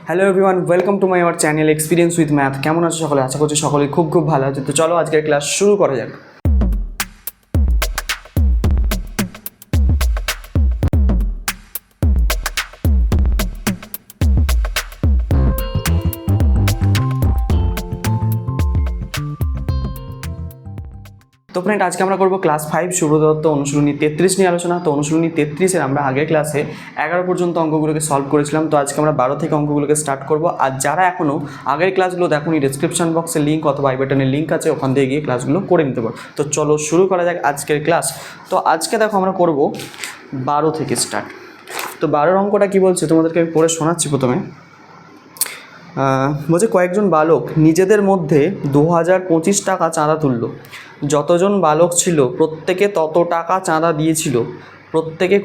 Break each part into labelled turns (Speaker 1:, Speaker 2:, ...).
Speaker 1: Hello everyone, welcome to my our channel experience with math. কেমন আছো সকলে? আশা করছি সকলেই খুব ভালো আছে। তো চলো আজকের ক্লাস শুরু করা যাক। তো ফ্রেন্ড, আজকে আমরা করবো ক্লাস 5 সুব্রত দত্ত অনুশীলনী 33 নিয়ে আলোচনা। তো অনুশীলনী 33-এর আমরা আগের ক্লাসে 11 পর্যন্ত অঙ্কগুলোকে সলভ করেছিলাম। তো আজকে আমরা 12 থেকে অঙ্কগুলোকে স্টার্ট করবো। আর যারা এখনও আগের ক্লাসগুলো দেখোনি, ডেসক্রিপশন বক্সে লিঙ্ক অথবা আই বাটনের লিঙ্ক আছে, ওখান থেকে গিয়ে ক্লাসগুলো করে নিতে পারো। তো চলো শুরু করা যাক আজকের ক্লাস। তো আজকে দেখো আমরা করবো 12 থেকে স্টার্ট। তো 12 অঙ্কটা কী বলছে তোমাদেরকে আমি পড়ে শোনাচ্ছি। প্রথমে বলছে, কয়েকজন বালক নিজেদের মধ্যে 2025 টাকা চাঁদা তুলল। যতজন বালক ছিল প্রত্যেকে তত টাকা চাঁদা দিয়েছিল। প্রত্যেকে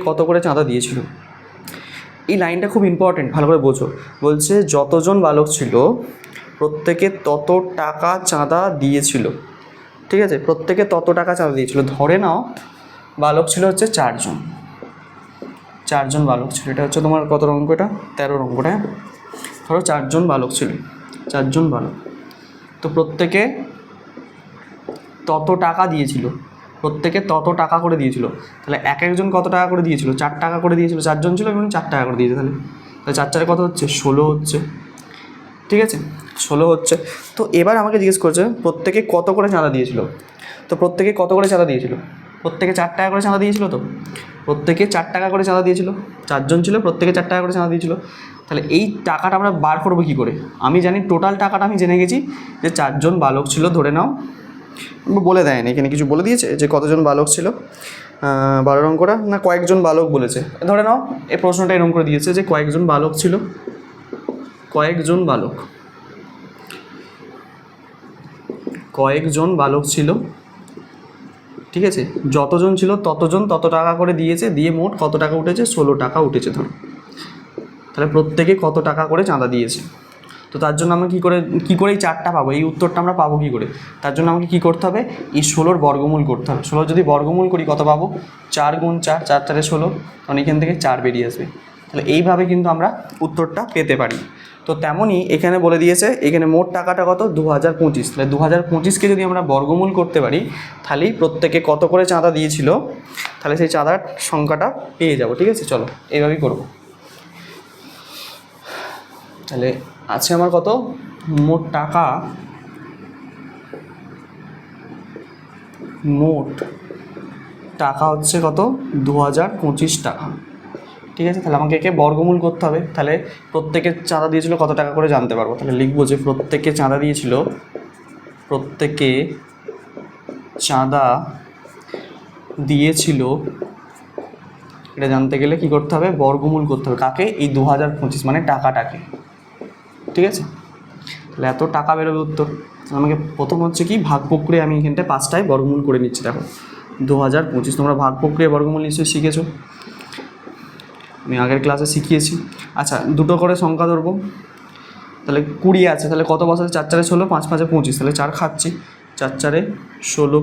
Speaker 1: কত করে চাঁদা দিয়েছিল? এই লাইনটা খুব ইম্পর্টেন্ট, ভালো করে বোঝো। বলছে যতজন বালক ছিল প্রত্যেকে তত টাকা চাঁদা দিয়েছিল। ঠিক আছে, প্রত্যেকে তত টাকা চাঁদা দিয়েছিল। ধরে নাও বালক ছিল হচ্ছে 4জন বালক ছিল। এটা হচ্ছে তোমার কত অঙ্ক? এটা 13 অঙ্কটা। ধরো 4জন বালক ছিল, 4জন বালক। তো প্রত্যেকে তত টাকা দিয়েছিল, প্রত্যেকে তত টাকা করে দিয়েছিল। তাহলে এক একজন কত টাকা করে দিয়েছিল? 4 টাকা করে দিয়েছিল। 4জন ছিল এবং 4 টাকা করে দিয়েছে। তাহলে 4 কত হচ্ছে? 16 হচ্ছে। ঠিক আছে, 16 হচ্ছে। তো এবার আমাকে জিজ্ঞেস করছে প্রত্যেকে কত করে চাঁদা দিয়েছিল। তো প্রত্যেকে কত করে চাঁদা দিয়েছিল? প্রত্যেকে 4 টাকা করে চাঁদা দিয়েছিল। তো প্রত্যেকে 4 টাকা করে চাঁদা দিয়েছিল। 4জন ছিল, প্রত্যেকে 4 টাকা করে চাঁদা দিয়েছিল। তাহলে এই টাকাটা আমরা বার করবো কী করে? আমি জানি টোটাল টাকাটা, আমি জেনে গেছি যে 4জন বালক ছিল। ধরে নাও, বলে দেয়নি এখানে, কিছু বলে দিয়েছে যে কতজন বালক ছিল। 12 অঙ্কটা না কয়েকজন বালক বলেছে। ধরে নাও এই প্রশ্নটা এরকম করে দিয়েছে যে কয়েকজন বালক ছিল, কয়েকজন বালক ছিল। ঠিক আছে, যতজন ছিল ততজন তত টাকা করে দিয়েছে, দিয়ে মোট কত টাকা উঠেছে? 16 টাকা উঠেছে ধরো। তাহলে প্রত্যেকে কত টাকা করে চাঁদা দিয়েছে। তো তার জন্য আমরা কী করে এই 4টা পাবো? এই উত্তরটা আমরা পাবো কী করে? তার জন্য আমাকে কী করতে হবে? এই 16-র বর্গমূল করতে হবে। 16 যদি বর্গমূল করি কত পাবো? 4 গুণ 4, 4 4 16, তখন এখান থেকে 4 বেরিয়ে আসবে। তাহলে এইভাবে কিন্তু আমরা উত্তরটা পেতে পারি। তো তেমনই এখানে বলে দিয়েছে, এখানে মোট টাকাটা কত? 2025। তাহলে 2025কে যদি আমরা বর্গমূল করতে পারি, তাহলেই প্রত্যেকে কত করে চাঁদা দিয়েছিল, তাহলে সেই চাঁদার সংখ্যাটা পেয়ে যাব। ঠিক আছে, চলো এইভাবেই করব। তাহলে আছে আমার কত? মোট টাকা হচ্ছে কত? 2025 টাকা। ঠিক আছে, তাহলে আমাকে একে বর্গমূল করতে হবে। তাহলে প্রত্যেকে চাঁদা দিয়েছিল কত টাকা করে জানতে পারবো। তাহলে লিখবো যে প্রত্যেকে চাঁদা দিয়েছিল, এটা জানতে গেলে কি করতে হবে? বর্গমূল করতে হবে। কাকে? এই 2025 মানে টাকাটাকে। ঠিক আছে, তাহলে এত টাকা বেরোবে উত্তর। আমাকে প্রথম হচ্ছে কি, ভাগ প্রক্রিয়া, আমি এখানটায় 5টায় বর্গমূল করে নিচ্ছি। দেখো 2025, তোমরা ভাগ প্রক্রিয়া বর্গমূল নিশ্চয়ই শিখেছো, আমি আগের ক্লাসে শিখিয়েছি। আচ্ছা, দুটো করে সংখ্যা ধরবো। তাহলে 20 আছে, তাহলে কত বসাচ্ছে? 4 4 16, 5 5 25, তাহলে 4 খাচ্ছি। 4 4 16,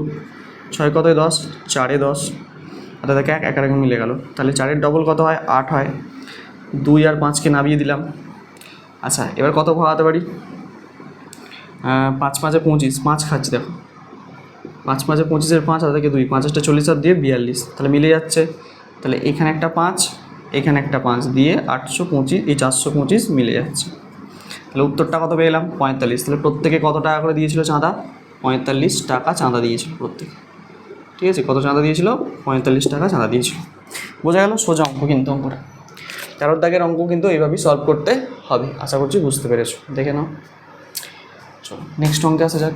Speaker 1: 6 কত? 10, 4 10, আর দেখে 1 1 মিলে গেল। তাহলে 4-এর ডবল কত হয়? 8 হয়। 2 আর 5কে নামিয়ে দিলাম। আচ্ছা, এবার কত ভাগাতে পারি? 5 5 25, 5 খাচ্ছি। দেখো 5 5 25-এর 5, আর থেকে 2, 5 5 40 আর দিয়ে 42, তাহলে মিলে যাচ্ছে। তাহলে এখানে একটা 5, এখানে একটা 5 দিয়ে 825, এই 425 মিলে যাচ্ছে। তাহলে উত্তরটা কত পেলাম? 45। তাহলে প্রত্যেকে কত টাকা করে দিয়েছিল চাঁদা? 45 টাকা চাঁদা দিয়েছিল প্রত্যেকে। ঠিক আছে, কত চাঁদা দিয়েছিল? 45 টাকা চাঁদা দিয়েছিল। বোঝা গেল? সোজা অঙ্ক কিন্তু অঙ্কটা। 13 দাগের অঙ্ক কিন্তু এইভাবেই সলভ করতে হবে। আশা করছি বুঝতে পেরেছো। দেখে নাও, চলো নেক্সট অঙ্কে আসা যাক।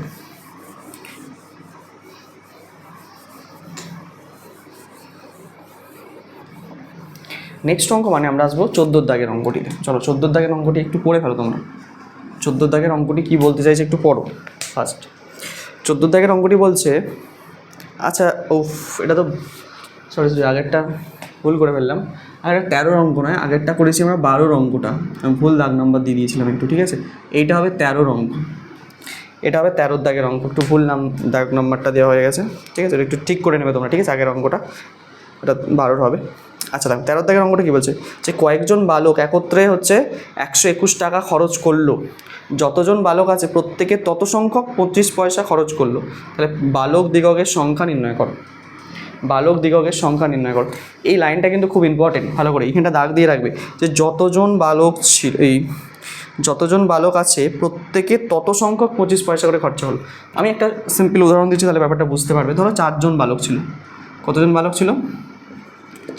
Speaker 1: নেক্সট অঙ্ক মানে আমরা আসবো 14 দাগের অঙ্কটিতে। চলো 14 দাগের অঙ্কটি একটু পড়ে ফেলো তোমরা। 14 দাগের অঙ্কটি কী বলতে চাইছে একটু পড়ো ফার্স্ট। 14 দাগের অঙ্কটি বলছে, আচ্ছা এটা তো সরি আগেরটা ভুল করে ফেললাম। আগের 13 অঙ্ক নয়, আগেরটা করেছি আমরা 12 অঙ্কটা, আমি ভুল দাগ নাম্বার দিয়ে দিয়েছিলাম একটু। ঠিক আছে, এইটা হবে 13 অঙ্ক, এটা হবে 13 দাগের অঙ্ক। একটু ভুল দাগ নাম্বারটা দেওয়া হয়ে গেছে। ঠিক আছে, একটু ঠিক করে নেবে তোমরা। ঠিক আছে, আগের অঙ্কটা এটা 12 হবে। আচ্ছা দেখো 13 দাগের অঙ্কটা কী বলছে, যে কয়েকজন বালক একত্রে হচ্ছে 121 টাকা খরচ করলো, যতজন বালক আছে প্রত্যেকে তত সংখ্যক 25 পয়সা খরচ করলো। তাহলে বালক দিগকের সংখ্যা নির্ণয় করো, বালক দিগকের সংখ্যা নির্ণয় করো। এই লাইনটা কিন্তু খুব ইম্পর্টেন্ট, ভালো করে এইখানটা দাগ দিয়ে রাখবে, যে যতজন বালক ছিল, এই যতজন বালক আছে প্রত্যেকে তত সংখ্যক 25 পয়সা করে খরচা হলো। আমি একটা সিম্পল উদাহরণ দিচ্ছি, তাহলে ব্যাপারটা বুঝতে পারবে। ধরো 4 জন বালক ছিল, কতজন বালক ছিল,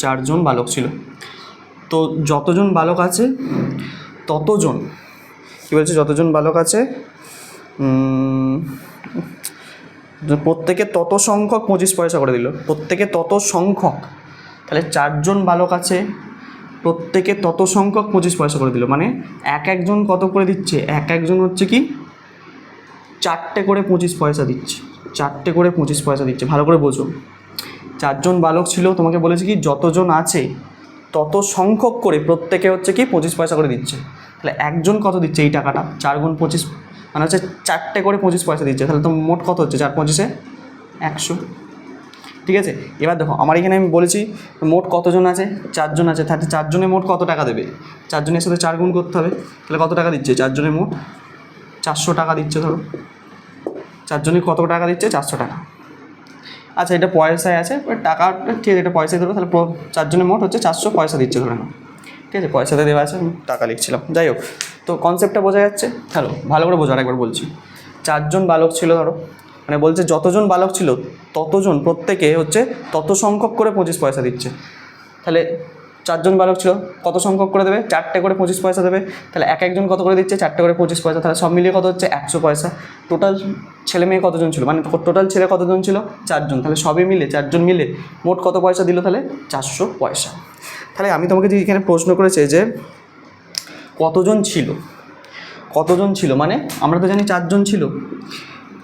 Speaker 1: 4 জন বালক ছিল। তো যতজন বালক আছে ততজন, কী বলছে, যতজন বালক আছে প্রত্যেকে তত সংখ্যক 25 পয়সা করে দিল, প্রত্যেকে তত সংখ্যক। তাহলে 4 জন বালক আছে, প্রত্যেকে তত সংখ্যক 25 পয়সা করে দিল, মানে একজন কত করে দিচ্ছে, একজন হচ্ছে কি 4টে করে 25 পয়সা দিচ্ছে, 4টে করে 25 পয়সা দিচ্ছে। ভালো করে বোঝো, 4 জন বালক ছিল, তোমাকে বলেছে কি যতজন আছে তত সংখ্যক করে প্রত্যেকে হচ্ছে কি 25 পয়সা করে দিচ্ছে। তাহলে একজন কত দিচ্ছে, এই টাকাটা 4 গুণ 25 মানে হচ্ছে 4টে করে 25 পয়সা দিচ্ছে। তাহলে তো মোট কত হচ্ছে, 4 পঁচিশে 100। ঠিক আছে, এবার দেখো আমার এখানে আমি বলেছি মোট কতজন আছে, 4 জন আছে, তাহলে 4 জনে মোট কত টাকা দেবে, 4 জনের সাথে 4 গুণ করতে হবে। তাহলে কত টাকা দিচ্ছে, 4 জনে মোট 400 টাকা দিচ্ছে। ধরো 4 জনে কত টাকা দিচ্ছে, 400 টাকা। আচ্ছা এটা পয়সায় আছে, টাকাটা ঠিক আছে, এটা পয়সায় ধরো। তাহলে 4 জনের মোট হচ্ছে 400 পয়সা দিচ্ছে ধরে নাও। ঠিক আছে, পয়সাতে দেওয়া আছে, আমি টাকা লিখছিলাম। যাই হোক, তো কনসেপ্টটা বোঝা যাচ্ছে। হ্যালো, ভালো করে বোঝো, আরেকবার বলছি। 4 জন বালক ছিল ধরো, মানে বলছে যতজন বালক ছিল ততজন প্রত্যেকে হচ্ছে তত সংখ্যক করে 25 পয়সা দিচ্ছে। তাহলে 4 জন বালক ছিল, কত সংখ্যক করে দেবে, 4টে করে 25 পয়সা দেবে। তাহলে একজন কত করে দিচ্ছে, 4টে করে 25 পয়সা। তাহলে সব মিলিয়ে কত হচ্ছে, 100 পয়সা। টোটাল ছেলে মেয়ে কতজন ছিল, মানে টোটাল ছেলে কতজন ছিল, 4 জন। তাহলে সবই মিলে 4 জন মিলে মোট কত পয়সা দিল, তাহলে 400 পয়সা। তাহলে আমি তোমাকে যে এখানে প্রশ্ন করেছে যে কতজন ছিল, কতজন ছিল, মানে আমরা তো জানি 4 জন ছিল,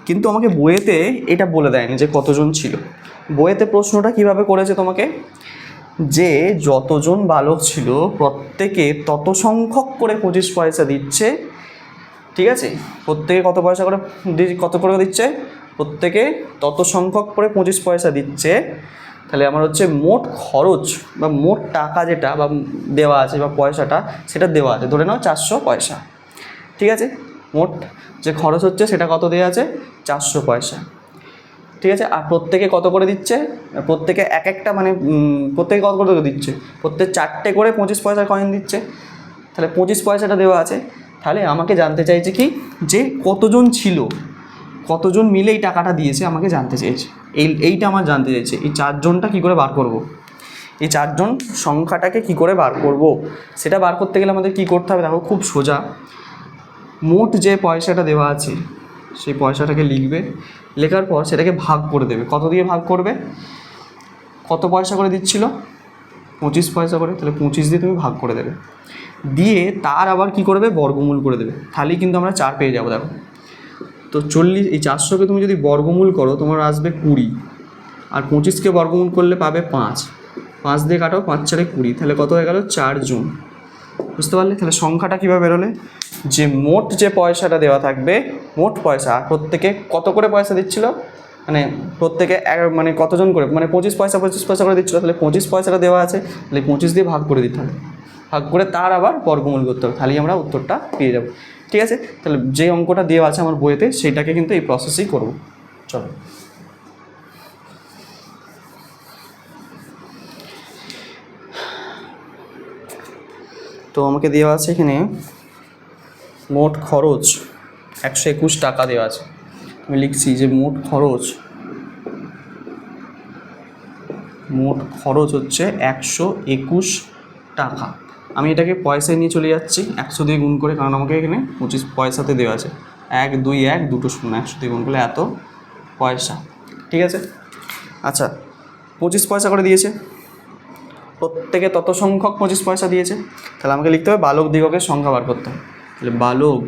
Speaker 1: কিন্তু আমাকে বইয়েতে এটা বলে দেয়নি যে কতজন ছিল। বইয়েতে প্রশ্নটা কিভাবে করেছে তোমাকে, যে যতজন বালক ছিল প্রত্যেকে তত সংখ্যক করে 25 পয়সা দিচ্ছে। ঠিক আছে, প্রত্যেকে কত পয়সা করে, কত করে দিচ্ছে, প্রত্যেকে তত সংখ্যক করে 25 পয়সা দিচ্ছে। তাহলে আমার হচ্ছে মোট খরচ বা মোট টাকা যেটা বা দেওয়া আছে বা পয়সাটা সেটা দেওয়া আছে, ধরে নাও 400 পয়সা। ঠিক আছে, মোট যে খরচ হচ্ছে সেটা কত দেওয়া আছে, 400 পয়সা। ঠিক আছে, আর প্রত্যেকে কত করে দিচ্ছে, প্রত্যেকে একটা মানে প্রত্যেকে কত করে দিচ্ছে, প্রত্যেক 4টে করে 25 পয়সার কয়েন দিচ্ছে। তাহলে 25 পয়সাটা দেওয়া আছে। তাহলে আমাকে জানতে চাইছে কি, যে কতজন ছিল, কতজন মিলে এই টাকাটা দিয়েছে আমাকে জানতে চেয়েছে। এইটা আমার জানতে চাইছে, এই 4 জনটা কী করে বার করব, এই 4 জন সংখ্যাটাকে কি করে বার করব, সেটা বার করতে গেলে আমাদের কী করতে হবে, দেখো খুব সোজা। মোট যে পয়সাটা দেওয়া আছে সেই পয়সাটাকে লিখবে, লেখার পর সেটাকে ভাগ করে দেবে। কত দিয়ে ভাগ করবে, কত পয়সা করে দিচ্ছিল, 25 পয়সা করে। তাহলে 25 দিয়ে তুমি ভাগ করে দেবে, দিয়ে তার আবার কি করবে, বর্গমূল করে দেবে। তাহলেই কিন্তু আমরা 4 পেয়ে যাবো। দেখো তো 40, এই 400কে তুমি যদি বর্গমূল করো তোমার আসবে 20, আর 25কে বর্গমূল করলে পাবে 5। 5 দিয়ে কাটো, 5 4 20, তাহলে কত হয়ে গেল, 4 জন। বুঝতে পারলে? তাহলে সংখ্যাটা কীভাবে বেরোলে, যে মোট যে পয়সাটা দেওয়া থাকবে, মোট পয়সা, আর প্রত্যেকে কত করে পয়সা দিচ্ছিল, মানে প্রত্যেকে মানে কতজন করে, মানে 25 পয়সা করে দিচ্ছিলো। তাহলে 25 পয়সাটা দেওয়া আছে, তাহলে 25 দিয়ে ভাগ করে দিতে হবে, ভাগ করে তার আবার বর্গমূল করতে হবে, তাহলেই আমরা উত্তরটা পেয়ে যাব। ঠিক আছে, তাহলে যে অঙ্কটা দেওয়া আছে আমার বইয়েতে সেইটাকে কিন্তু এই প্রসেসেই করব। চলো, তো আমাকে দেওয়া আছে এখানে মোট খরচ 121 টাকা দেওয়া আছে। আমি লিখছি যে মোট খরচ হচ্ছে 121 টাকা। আমি এটাকে পয়সায় নিয়ে চলে যাচ্ছি 100 দিয়ে গুণ করে, কারণ আমাকে এখানে 25 পয়সাতে দেওয়া আছে। 1 2 1 দুটো শূন্য, 100 দিয়ে গুণ করলে এত পয়সা। ঠিক আছে, আচ্ছা 25 পয়সা করে দিয়েছে, প্রত্যেকে তত সংখ্যক 25 পয়সা দিয়েছে। তাহলে আমাকে লিখতে হবে বালক দিগকের সংখ্যা বার করতে হবে। তাহলে বালক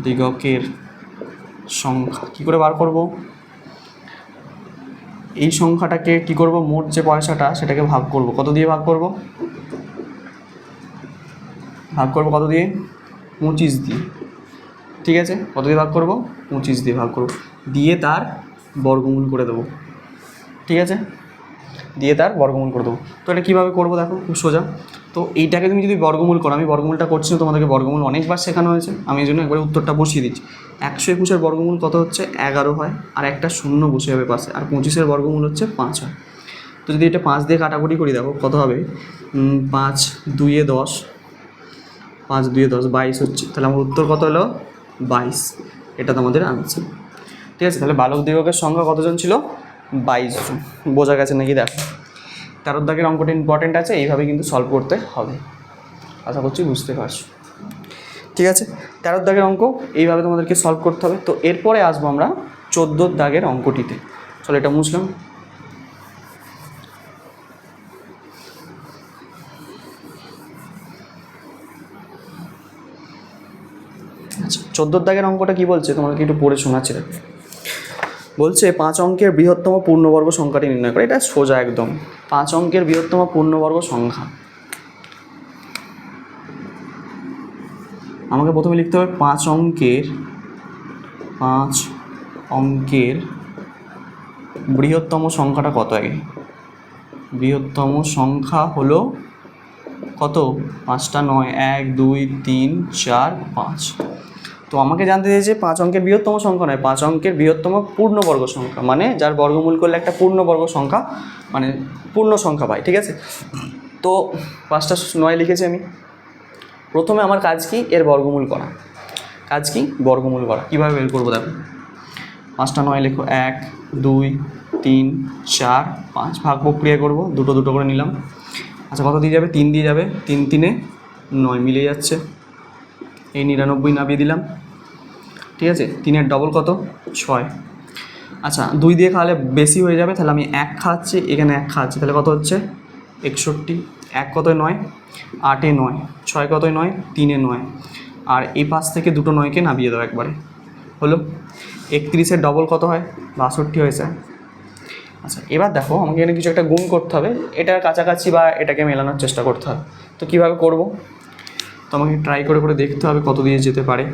Speaker 1: দিগকের সংখ্যা কী করে বার করব, এই সংখ্যাটাকে কি করব, মোট যে পয়সাটা সেটাকে ভাগ করব। কত দিয়ে ভাগ করব, কত দিয়ে, 25 দিয়ে। ঠিক আছে, কত দিয়ে ভাগ করব, 25 দিয়ে ভাগ করব, দিয়ে তার বর্গমূল করে দেবো, ঠিক আছে, দিয়ে তার বর্গমূল করে দেবো। তো এটা কীভাবে করবো দেখো, খুব সোজা। তো এইটাকে তুমি যদি বর্গমূল করো, আমি বর্গমূলটা করছি না, তোমাদেরকে বর্গমূল অনেকবার শেখানো হয়েছে, আমি এই জন্য একবারে উত্তরটা বসিয়ে দিচ্ছি। 121-এর বর্গমূল কত হচ্ছে? 11 হয়, আর একটা শূন্য বসে যাবে পাশে, আর 25-এর বর্গমূল হচ্ছে 5 হয়। তো যদি এটা 5 দিয়ে কাটাকুটি করি দেখো কত হবে, 5 2 10, 5 2 10 22 হচ্ছে। তাহলে আমার উত্তর কত হলো? 22। এটা তোমাদের আনসার, ঠিক আছে। তাহলে বালক দিগকের সংখ্যা কতজন ছিল? 22 জন। বোঝা গেছে নাকি? দেখো 13 দাগের অঙ্কটা ইম্পর্টেন্ট আছে, এইভাবে কিন্তু সলভ করতে হবে, আশা করছি বুঝতে পারছো, ঠিক আছে। 13 দাগের অঙ্ক এইভাবে তোমাদেরকে সলভ করতে হবে। তো এরপরে আসবো আমরা 14 দাগের অঙ্কটিতে। চলো এটা মুছলাম। আচ্ছা, 14 দাগের অঙ্কটা কি বলছে তোমাদেরকে একটু পড়ে শোনাচ্ছি। বলছে 5 অঙ্কের বৃহত্তম পূর্ণবর্গ সংখ্যাটি নির্ণয় করে। এটা সোজা একদম, 5 অঙ্কের বৃহত্তম পূর্ণবর্গ সংখ্যা। আমাকে প্রথমে লিখতে হবে 5 অঙ্কের বৃহত্তম সংখ্যাটা কত। আগে বৃহত্তম সংখ্যা হলো কত? 5টা নয়, 1 2 3 4 5। তো আমাকে জানতে চেয়েছে 5 অঙ্কের বৃহত্তম সংখ্যা নয়, 5 অঙ্কের বৃহত্তম পূর্ণবর্গ সংখ্যা, মানে যার বর্গমূল করলে একটা পূর্ণবর্গ সংখ্যা, মানে পূর্ণ সংখ্যা পাই, ঠিক আছে। তো 5টা 9 লিখেছি আমি। প্রথমে আমার কাজ কি? এর বর্গমূল করা। কাজ কি? বর্গমূল করা। কীভাবে বের করবো দেখো, 5টা 9 লেখো, 1 2 3 4 5, ভাগ প্রক্রিয়া করবো, দুটো দুটো করে নিলাম। আচ্ছা, কত দিয়ে যাবে? 3 দিয়ে যাবে, 3 3 9 মিলে যাচ্ছে, এই 99 নামিয়ে দিলাম, ঠিক আছে। 3-এর ডবল কত? 6। আচ্ছা, 2 দিয়ে খাওয়ালে বেশি হয়ে যাবে, তাহলে আমি 1 খাওয়াচ্ছি, এখানে 1 খাওয়াচ্ছি, তাহলে কত হচ্ছে? 61। 1 কতয় 9, 8-এ 9, 6 কতয় 9, 3-এ 9, আর এই পাশ থেকে দুটো 9কে নামিয়ে দাও একবারে, হলো 31-এর ডবল কত হয়? 62 হয়েছে। আচ্ছা, এবার দেখো আমাকে এখানে কিছু একটা গুণ করতে হবে, এটার কাছাকাছি বা এটাকে মেলানোর চেষ্টা করতে হবে। তো কীভাবে করব? তো আমাকে ট্রাই করে করে দেখতে হবে কত দিয়ে যেতে পারে।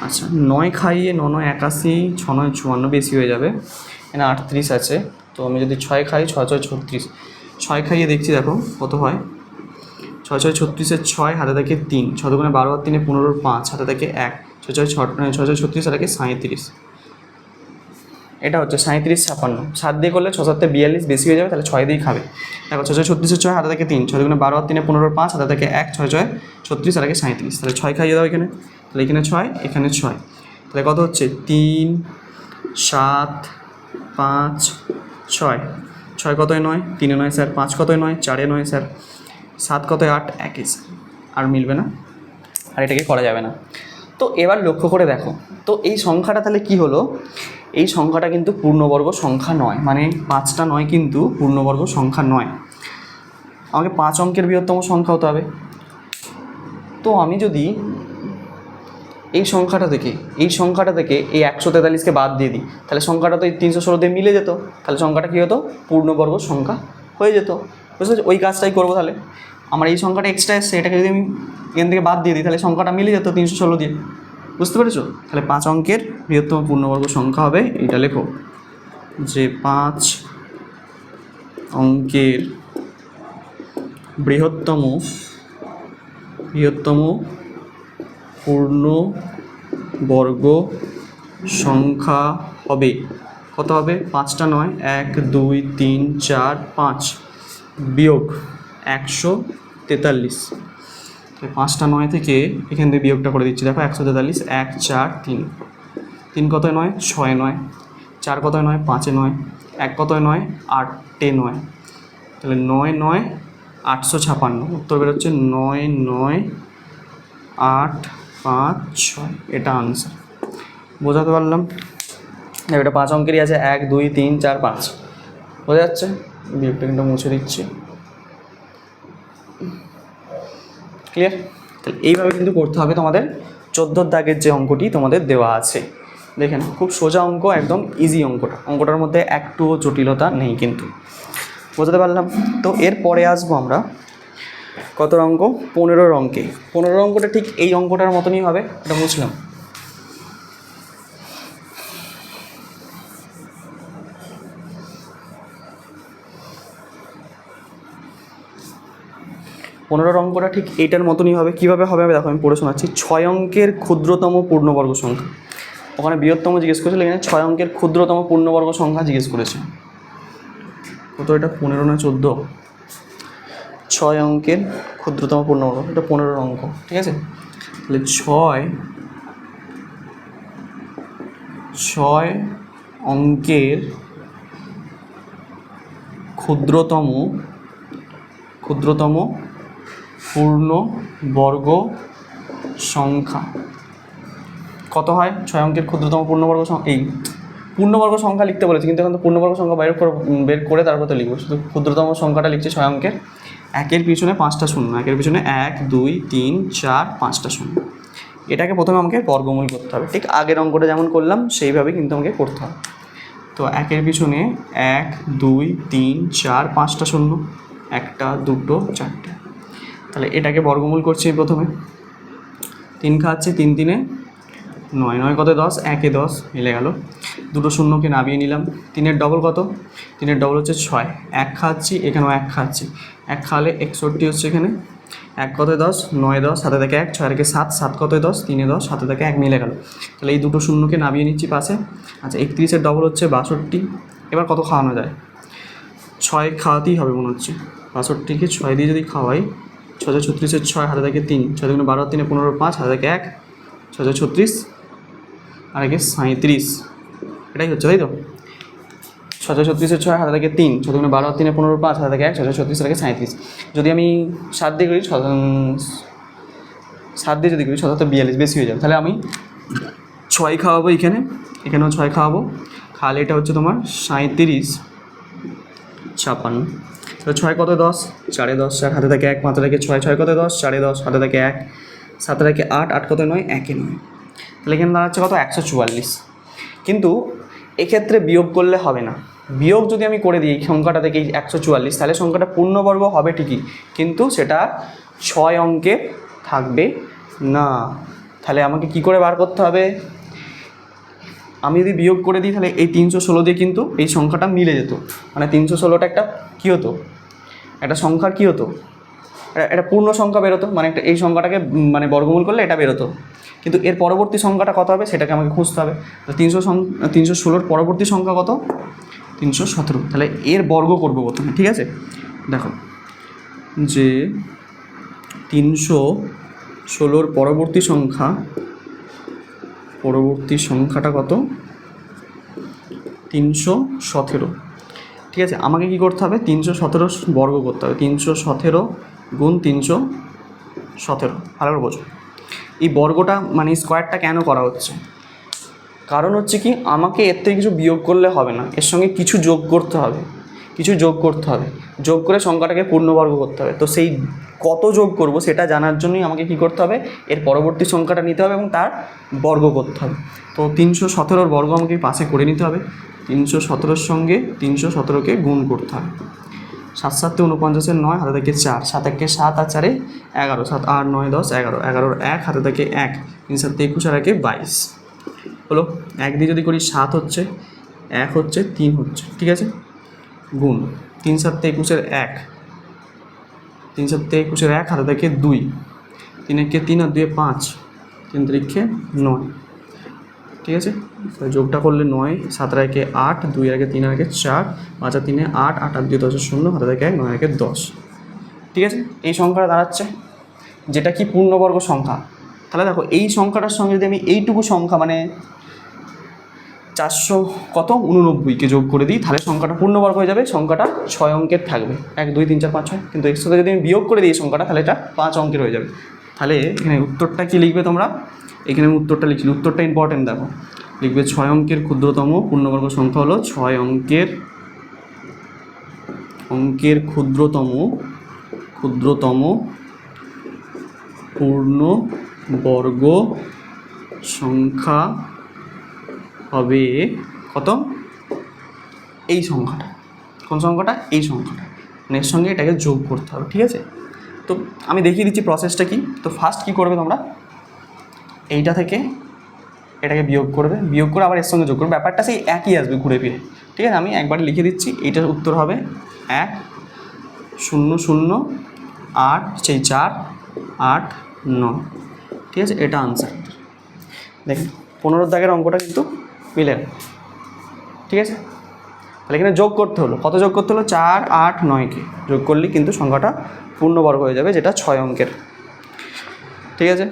Speaker 1: আচ্ছা, 9 খাইয়ে 9 9 81, 6 9 54, বেশি হয়ে যাবে, এখানে 38 আছে। তো আমি যদি 6 খাই, 6 6 36, 6 খাইয়ে দেখছি দেখো কত হয়। 6 6 36-এর 6, হাতে থাকে 3, 6 2 12 আর 3 15, 5, হাতে থাকে 1, 6 6 6 36, হাতে থাকে 37। এটা হচ্ছে 37 56। 7 দিয়ে করলে 6 7 42, বেশি হয়ে যাবে, তাহলে 6 দিয়েই খাবে। দেখো 6 6 36-এর 6, হাতে থাকে 3, 6 2 12 আর 3 15, 5, হাতে থাকে 1, 6 6 36, হাতে থাকে 37। তাহলে 6 খাইয়ে দাও এখানে, তাহলে এখানে 6, এখানে 6, তাহলে কত হচ্ছে? 3 7 5 6। 6 কতয় 9, 3-এ 9 স্যার, 5 কতয় 9, 4-এ 9 স্যার, 7 কতয় 8, 1 স্যার। আর মিলবে না, আর এটাকে করা যাবে না। তো এবার লক্ষ্য করে দেখো, তো এই সংখ্যাটা তাহলে কি হলো? এই সংখ্যাটা কিন্তু পূর্ণবর্গ সংখ্যা নয়, মানে 5টা 9 কিন্তু পূর্ণবর্গ সংখ্যা নয়। আমাকে 5 অঙ্কের বৃহত্তম সংখ্যা হতে হবে। তো আমি যদি এই সংখ্যাটা থেকে এই 143-কে বাদ দিয়ে দিই, তাহলে সংখ্যাটা তো এই 316 দিয়ে মিলে যেত, তাহলে সংখ্যাটা কী হতো? পূর্ণবর্গ সংখ্যা হয়ে যেত। বুঝতে পারছো? ওই কাজটাই করবো। তাহলে আমার এই সংখ্যাটা এক্সট্রা এসছে, এটাকে যদি আমি এখান থেকে বাদ দিয়ে দিই, তাহলে সংখ্যাটা মিলে যেত 316 দিয়ে। বুঝতে পেরেছো? তাহলে 5 অঙ্কের বৃহত্তম পূর্ণবর্গ সংখ্যা হবে, এটা লেখো যে 5 অঙ্কের বৃহত্তম পূর্ণবর্গ সংখ্যা হবে কত হবে? 5টা 9, 1 2 3 4 5 বিয়োগ 143। 5টা 9 থেকে এখান থেকে বিয়োগটা করে দিচ্ছি, দেখো 143, 1 4 3, 3 কতয় 9, 6-এ 9, 4 কতয় 9, 5-এ 9, 1 কতয় 9, 8-এ 9, তাহলে 9 9 856। উত্তর বেরোচ্ছে 9 9 8 5 6, এটা আনসার। বোঝাতে পারলাম? এটা 5 অঙ্কেরই আছে, 1 2 3 4 5, বোঝা যাচ্ছে? বিয়োগটা কিন্তু মুছে দিচ্ছি, ক্লিয়ার? তাহলে এইভাবে কিন্তু করতে হবে তোমাদের 14 দাগের যে অঙ্কটি তোমাদের দেওয়া আছে। দেখেন, খুব সোজা অঙ্ক, একদম ইজি অঙ্কটার মধ্যে একটুও জটিলতা নেই কিন্তু। বোঝাতে পারলাম? তো এরপরে আসবো আমরা কত অঙ্ক? 15 অঙ্কে। 15 অঙ্কটা ঠিক এই অঙ্কটার মতনই হবে, এটা বুঝলাম। 15 অঙ্কটা ঠিক এইটার মতনই হবে। কীভাবে হবে দেখো আমি পড়ে শোনাচ্ছি। 6 অঙ্কের ক্ষুদ্রতম পূর্ণবর্গ সংখ্যা, ওখানে বৃহত্তম জিজ্ঞেস করেছিল, এখানে 6 অঙ্কের ক্ষুদ্রতম পূর্ণবর্গ সংখ্যা জিজ্ঞেস করেছে। কত এটা 15 না 14? 6 অঙ্কের ক্ষুদ্রতম পূর্ণবর্গ, এটা 15 অঙ্ক, ঠিক আছে। তাহলে 6 অঙ্কের ক্ষুদ্রতম পূর্ণবর্গ সংখ্যা কত হয়? 6 অঙ্কের ক্ষুদ্রতম পূর্ণবর্গ সংখ্যা, এই পূর্ণবর্গ সংখ্যা লিখতে বলেছে, কিন্তু এখন তো পূর্ণবর্গ সংখ্যা বের করে তারপর তো লিখবো। শুধু ক্ষুদ্রতম সংখ্যাটা লিখছে 6 অঙ্কের। একের পিছনে 5টা শূন্য, একের পিছনে 1 2 3 4 5টা শূন্য। এটাকে প্রথমে আমাকে বর্গমূল করতে হবে, ঠিক আগের অঙ্কটা যেমন করলাম সেইভাবে কিন্তু আমাকে করতে হবে। তো একের পিছনে 1 2 3 4 5টা শূন্য, 1টা 2টো 4টে। তাহলে এটাকে বর্গমূল করছি প্রথমে। 3 খাচ্ছে, 3 3 9, 9 কত 10, 1 10 মিলে গেল। দুটো শূন্যকে নামিয়ে নিলাম। 3-এর ডবল কত? 3-এর ডবল হচ্ছে 6। 1 খাচ্ছি, এখানেও 1 খাচ্ছি, 1 খাওয়ালে 61 হচ্ছে এখানে। 1 কত 10, 9 10, হাতে থেকে 1, 6 রেখে 7, 7 কত 10, 3 10, হাতে থেকে 1 মিলে গেল। তাহলে এই দুটো শূন্যকে নামিয়ে নিচ্ছি পাশে। আচ্ছা 31-এর ডবল হচ্ছে 62। এবার কত খাওয়ানো যায়? 6 খাওয়াতেই হবে মনে হচ্ছে। 62কে 6 দিয়ে যদি খাওয়াই, 6 36-এর 6, হাতে থেকে 3, 6 2 12, 3 15 5, হাতে থেকে 1, 6 36 আর একে 37, এটাই হচ্ছে তাই তো। 6 36-এর 6, হাতে থেকে 3, 6 2 12, 3 15 5, হাতে থেকে 1, 6 36 আর একে 37। যদি আমি 7 দিয়ে করি, 7 দিয়ে যদি করি 7 42, বেশি হয়ে যাবে। তাহলে আমি 6 খাওয়াবো এখানে, এখানেও 6 খাওয়াবো, খাওয়ালে এটা হচ্ছে তোমার 37 56। তাহলে 6 কত 10, 4 10, 4 হাতে থেকে 1, মাথা থেকে 6, 6 কত 10, 4 10, হাতে থেকে 1, 7 থেকে 8, 8 কত 9, 1 9। তাহলে এখানে দাঁড়াচ্ছে কত? 144। কিন্তু এক্ষেত্রে বিয়োগ করলে হবে না। বিয়োগ যদি আমি করে দিই এই সংখ্যাটা থেকে 144, তাহলে সংখ্যাটা পূর্ণবর্গ হবে ঠিকই, কিন্তু সেটা 6 অঙ্কে থাকবে না। তাহলে আমাকে কি করে বার করতে হবে? আমি যদি বিয়োগ করে দিই তাহলে এই 316 দিয়ে কিন্তু এই সংখ্যাটা মিলে যেত। মানে 316টা একটা কী হতো? একটা সংখ্যার কী হতো? এটা পূর্ণ সংখ্যা বেরোতো, মানে একটা এই সংখ্যাটাকে মানে বর্গমূল করলে এটা বেরোতো। কিন্তু এর পরবর্তী সংখ্যাটা কত হবে সেটাকে আমাকে খুঁজতে হবে। তো 316-র পরবর্তী সংখ্যা কত? 317। তাহলে এর বর্গ করবো প্রথমে, ঠিক আছে। দেখো যে 316-র পরবর্তী সংখ্যাটা কত? 317। ঠিক আছে, আমাকে কি করতে হবে? 317 বর্গ করতে হবে। 317 গুণ 317, ভালো করে বোঝো। এই বর্গটা মানে স্কোয়ারটা কেন করা হচ্ছে? কারণ হচ্ছে কি, আমাকে এর থেকে কিছু বিয়োগ করলে হবে না, এর সঙ্গে কিছু যোগ করতে হবে, যোগ করে সংখ্যাটাকে পূর্ণবর্গ করতে হবে। তো সেই কত যোগ করব সেটা জানার জন্যই আমাকে কি করতে হবে? এর পরবর্তী সংখ্যাটা নিতে হবে এবং তার বর্গ করতে হবে। তো 317-র বর্গ আমাকে পাশে করে নিতে হবে। 317-র সঙ্গে 317কে গুণ করতে হবে। 7 7 49-এর 9, হাতে থেকে 4, 7 1 7 আর 4 11, 7 8 9 10 11, 11-র 1, হাতে থেকে 1, 3 7 21 আর 1 22 হলো। 1 দিয়ে যদি করি 7 হচ্ছে, 1 হচ্ছে, 3 হচ্ছে, ঠিক আছে। গুণ 3 7 21-এর 1, 3 7 21-এর 1, হাতে থেকে 2, 3 1 3 আর 2 5, 3 3 9, ঠিক আছে। যোগটা করলে 9, 7 আর 1 8, 2 আর 1 3 আর 1 4, 5 আর 3 8, 8 আর 2 10 0, হাতে থেকে 1, 9 আর 1 10, ঠিক আছে। এই সংখ্যাটা দাঁড়াচ্ছে, যেটা কি পূর্ণবর্গ সংখ্যা। তাহলে দেখো এই সংখ্যাটার সঙ্গে যদি আমি এইটুকু সংখ্যা মানে 489কে যোগ করে দিই, তাহলে সংখ্যাটা পূর্ণবর্গ হয়ে যাবে। সংখ্যাটা 6 অঙ্কের থাকবে, 1 2 3 4 5 6। কিন্তু এর সাথে যদি আমি বিয়োগ করে দিই সংখ্যাটা, তাহলে এটা 5 অঙ্কের হয়ে যাবে। তাহলে এখানে উত্তরটা কি লিখবে তোমরা? এখানে উত্তরটা লিখছি, উত্তরটা ইম্পর্টেন্ট, দেখো লিখবে 6 অঙ্কের ক্ষুদ্রতম পূর্ণবর্গ সংখ্যা হলো 6 অঙ্কের ক্ষুদ্রতম পূর্ণবর্গ সংখ্যা হবে কত? এই সংখ্যাটা। কোন সংখ্যাটা? এই সংখ্যাটা। মানে এর সঙ্গে এটাকে যোগ করতে হবে, ঠিক আছে। তো আমি দেখিয়ে দিচ্ছি প্রসেসটা কি। তো ফার্স্ট কি করবে তোমরা? এইটা থেকে এটাকে বিয়োগ করবে, বিয়োগ করে আবার এর সঙ্গে যোগ করবে, ব্যাপারটা সেই একই আসবে ঘুরে ফিরে, ঠিক আছে। আমি একবার লিখে দিচ্ছি, এইটার উত্তর হবে 1 0 0 8 সেই 4 8 9, ঠিক আছে, এটা আনসার। দেখুন 15 দাগের অঙ্কটা কিন্তু মিলে না, ঠিক আছে। তাহলে এখানে যোগ করতে হলো, কত যোগ করতে হলো? 4 8 9কে যোগ করলেই কিন্তু সংখ্যাটা পূর্ণবর্গ হয়ে যাবে, যেটা 6 অঙ্কের, ঠিক আছে।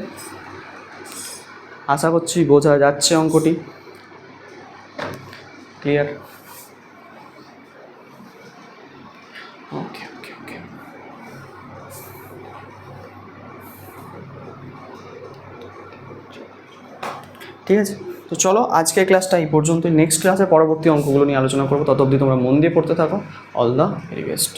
Speaker 1: আশা করছি বোঝা যাচ্ছে অঙ্কটি, ক্লিয়ার? ওকে ওকে ওকে, ঠিক আছে। তো চলো আজকের ক্লাসটা এই পর্যন্ত। নেক্সট ক্লাসে পরবর্তী অঙ্কগুলো নিয়ে আলোচনা করবো। তত অবধি তোমরা মন দিয়ে পড়তে থাকো। All the very best.